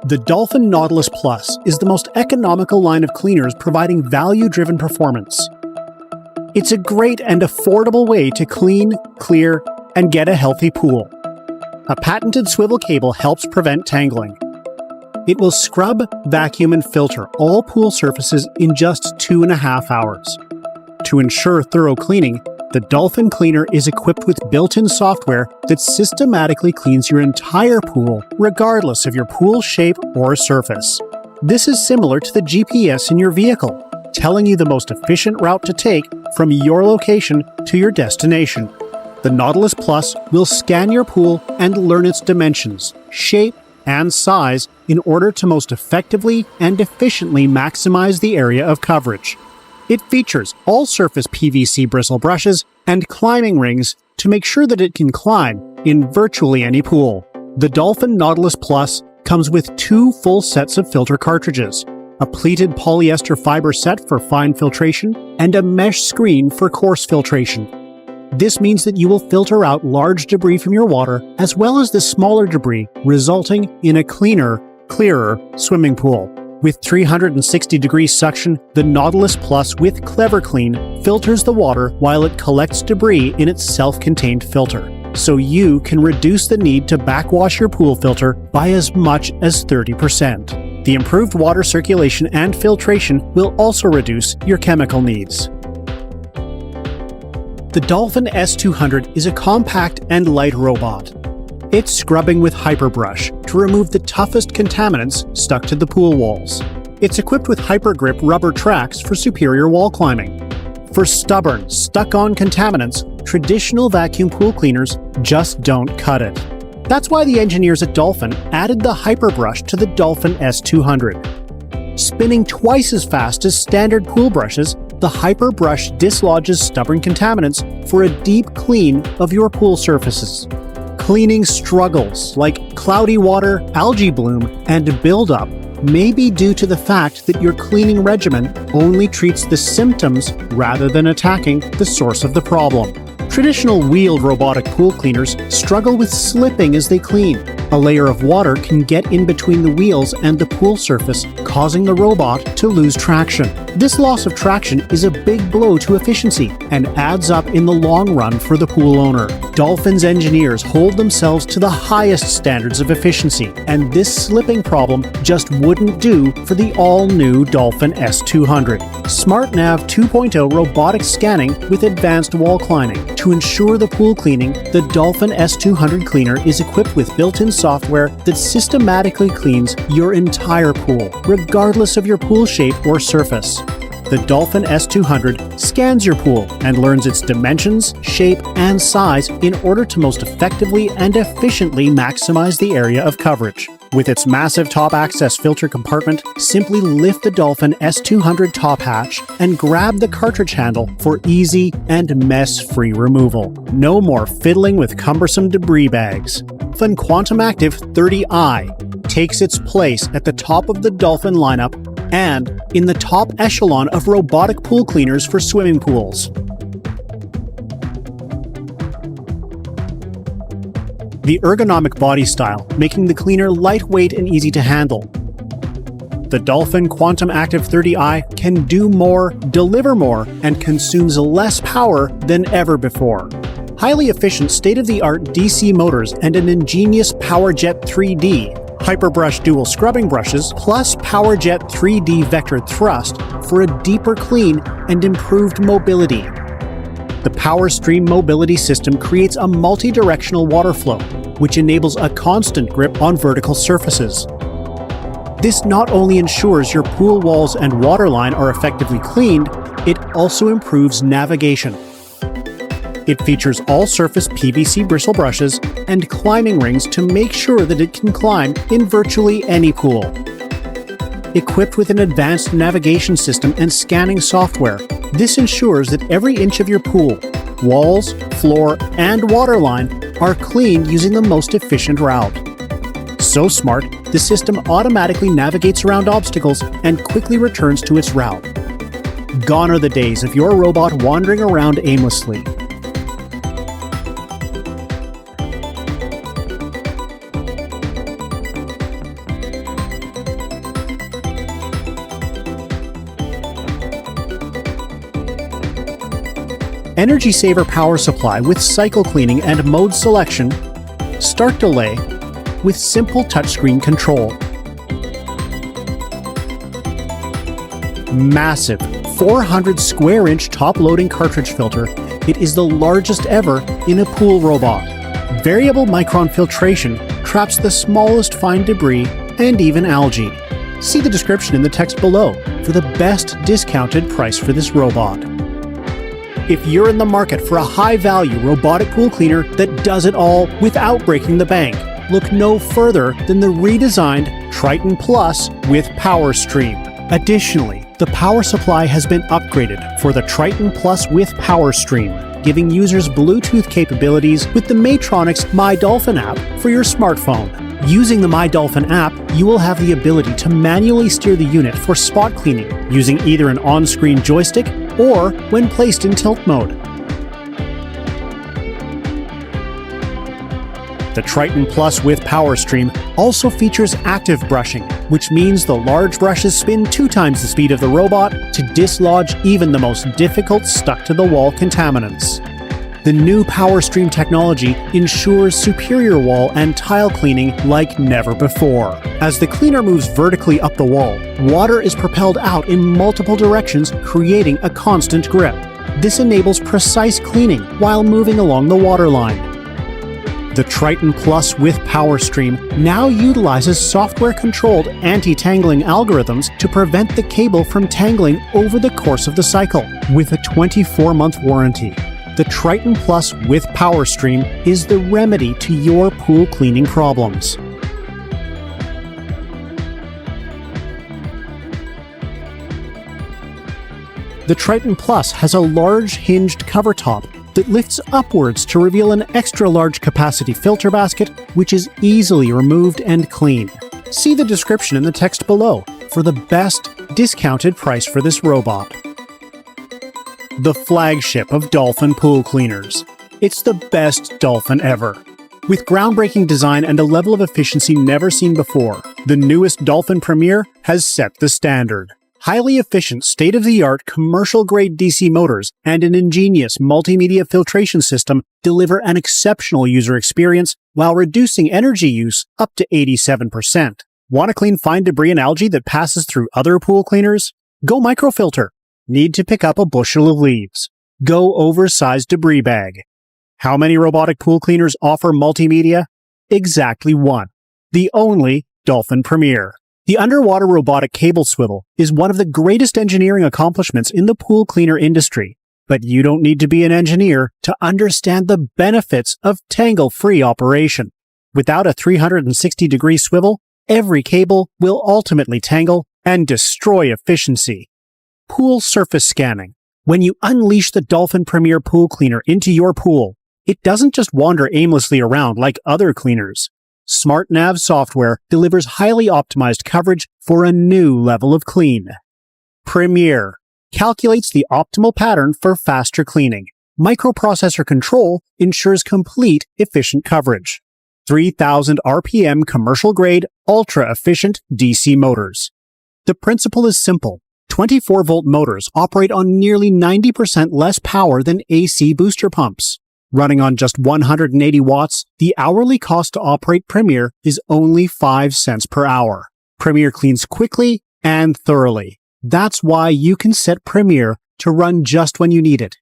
The Dolphin Nautilus Plus is the most economical line of cleaners providing value-driven performance. It's a great and affordable way to clean, clear, and get a healthy pool. A patented swivel cable helps prevent tangling. It will scrub, vacuum, and filter all pool surfaces in just 2.5 hours. To ensure thorough cleaning, the Dolphin Cleaner is equipped with built-in software that systematically cleans your entire pool, regardless of your pool shape or surface. This is similar to the GPS in your vehicle, telling you the most efficient route to take from your location to your destination. The Nautilus Plus will scan your pool and learn its dimensions, shape, and size in order to most effectively and efficiently maximize the area of coverage. It features all-surface PVC bristle brushes and climbing rings to make sure that it can climb in virtually any pool. The Dolphin Nautilus Plus comes with 2 full sets of filter cartridges, a pleated polyester fiber set for fine filtration, and a mesh screen for coarse filtration. This means that you will filter out large debris from your water as well as the smaller debris, resulting in a cleaner, clearer swimming pool. With 360-degree suction, the Nautilus Plus with CleverClean filters the water while it collects debris in its self-contained filter, so you can reduce the need to backwash your pool filter by as much as 30%. The improved water circulation and filtration will also reduce your chemical needs. The Dolphin S200 is a compact and light robot. It's scrubbing with HyperBrush to remove the toughest contaminants stuck to the pool walls. It's equipped with HyperGrip rubber tracks for superior wall climbing. For stubborn, stuck-on contaminants, traditional vacuum pool cleaners just don't cut it. That's why the engineers at Dolphin added the HyperBrush to the Dolphin S200. Spinning twice as fast as standard pool brushes, the HyperBrush dislodges stubborn contaminants for a deep clean of your pool surfaces. Cleaning struggles like cloudy water, algae bloom, and buildup may be due to the fact that your cleaning regimen only treats the symptoms rather than attacking the source of the problem. Traditional wheeled robotic pool cleaners struggle with slipping as they clean. A layer of water can get in between the wheels and the pool surface, causing the robot to lose traction. This loss of traction is a big blow to efficiency and adds up in the long run for the pool owner. Dolphin's engineers hold themselves to the highest standards of efficiency, and this slipping problem just wouldn't do for the all-new Dolphin S200. SmartNav 2.0 robotic scanning with advanced wall climbing. To ensure the pool cleaning, the Dolphin S200 cleaner is equipped with built-in software that systematically cleans your entire pool, regardless of your pool shape or surface. The Dolphin S200 scans your pool and learns its dimensions, shape, and size in order to most effectively and efficiently maximize the area of coverage. With its massive top access filter compartment, simply lift the Dolphin S200 top hatch and grab the cartridge handle for easy and mess-free removal. No more fiddling with cumbersome debris bags. Dolphin Quantum Active 30i takes its place at the top of the Dolphin lineup and in the top echelon of robotic pool cleaners for swimming pools. The ergonomic body style, making the cleaner lightweight and easy to handle. The Dolphin Quantum Active 30i can do more, deliver more, and consumes less power than ever before. Highly efficient state-of-the-art DC motors and an ingenious PowerJet 3D, HyperBrush dual scrubbing brushes, plus PowerJet 3D vector thrust for a deeper clean and improved mobility. The PowerStream mobility system creates a multi-directional water flow, which enables a constant grip on vertical surfaces. This not only ensures your pool walls and waterline are effectively cleaned, it also improves navigation. It features all-surface PVC bristle brushes and climbing rings to make sure that it can climb in virtually any pool. Equipped with an advanced navigation system and scanning software, this ensures that every inch of your pool, walls, floor, and waterline are cleaned using the most efficient route. So smart, the system automatically navigates around obstacles and quickly returns to its route. Gone are the days of your robot wandering around aimlessly. energy saver power supply with cycle cleaning and mode selection, start delay with simple touchscreen control. Massive 400 square inch top loading cartridge filter, it is the largest ever in a pool robot. Variable micron filtration traps the smallest fine debris and even algae. See the description in the text below for the best discounted price for this robot. If you're in the market for a high-value robotic pool cleaner that does it all without breaking the bank, look no further than the redesigned Triton Plus with Power Stream. Additionally, the power supply has been upgraded for the Triton Plus with Power Stream, giving users Bluetooth capabilities with the Maytronics My Dolphin app for your smartphone. Using the My Dolphin app, you will have the ability to manually steer the unit for spot cleaning using either an on-screen joystick or when placed in tilt mode. The Triton Plus with Power Stream also features active brushing, which means the large brushes spin 2 times the speed of the robot to dislodge even the most difficult stuck-to-the-wall contaminants. The new Power Stream technology ensures superior wall and tile cleaning like never before. As the cleaner moves vertically up the wall, water is propelled out in multiple directions, creating a constant grip. This enables precise cleaning while moving along the waterline. The Triton Plus with Power Stream now utilizes software-controlled anti-tangling algorithms to prevent the cable from tangling over the course of the cycle. With a 24-month warranty, the Triton Plus with Power Stream is the remedy to your pool cleaning problems. The Triton Plus has a large hinged cover top that lifts upwards to reveal an extra large capacity filter basket, which is easily removed and cleaned. See the description in the text below for the best discounted price for this robot. The flagship of Dolphin pool cleaners. It's the best Dolphin ever. With groundbreaking design and a level of efficiency never seen before, the newest Dolphin Premier has set the standard. Highly efficient, state-of-the-art, commercial-grade DC motors and an ingenious multimedia filtration system deliver an exceptional user experience while reducing energy use up to 87%. Want to clean fine debris and algae that passes through other pool cleaners? Go microfilter. Need to pick up a bushel of leaves? Go oversized debris bag. How many robotic pool cleaners offer multimedia? Exactly one. The only Dolphin Premier. The underwater robotic cable swivel is one of the greatest engineering accomplishments in the pool cleaner industry, but you don't need to be an engineer to understand the benefits of tangle-free operation. Without a 360-degree swivel, every cable will ultimately tangle and destroy efficiency. Pool surface scanning. When you unleash the Dolphin Premier Pool Cleaner into your pool, it doesn't just wander aimlessly around like other cleaners. SmartNav software delivers highly optimized coverage for a new level of clean. Premier calculates the optimal pattern for faster cleaning. Microprocessor control ensures complete, efficient coverage. 3,000 RPM commercial-grade, ultra-efficient DC motors. The principle is simple. 24-volt motors operate on nearly 90% less power than AC booster pumps. Running on just 180 watts, the hourly cost to operate Premier is only 5 cents per hour. Premier cleans quickly and thoroughly. That's why you can set Premier to run just when you need it,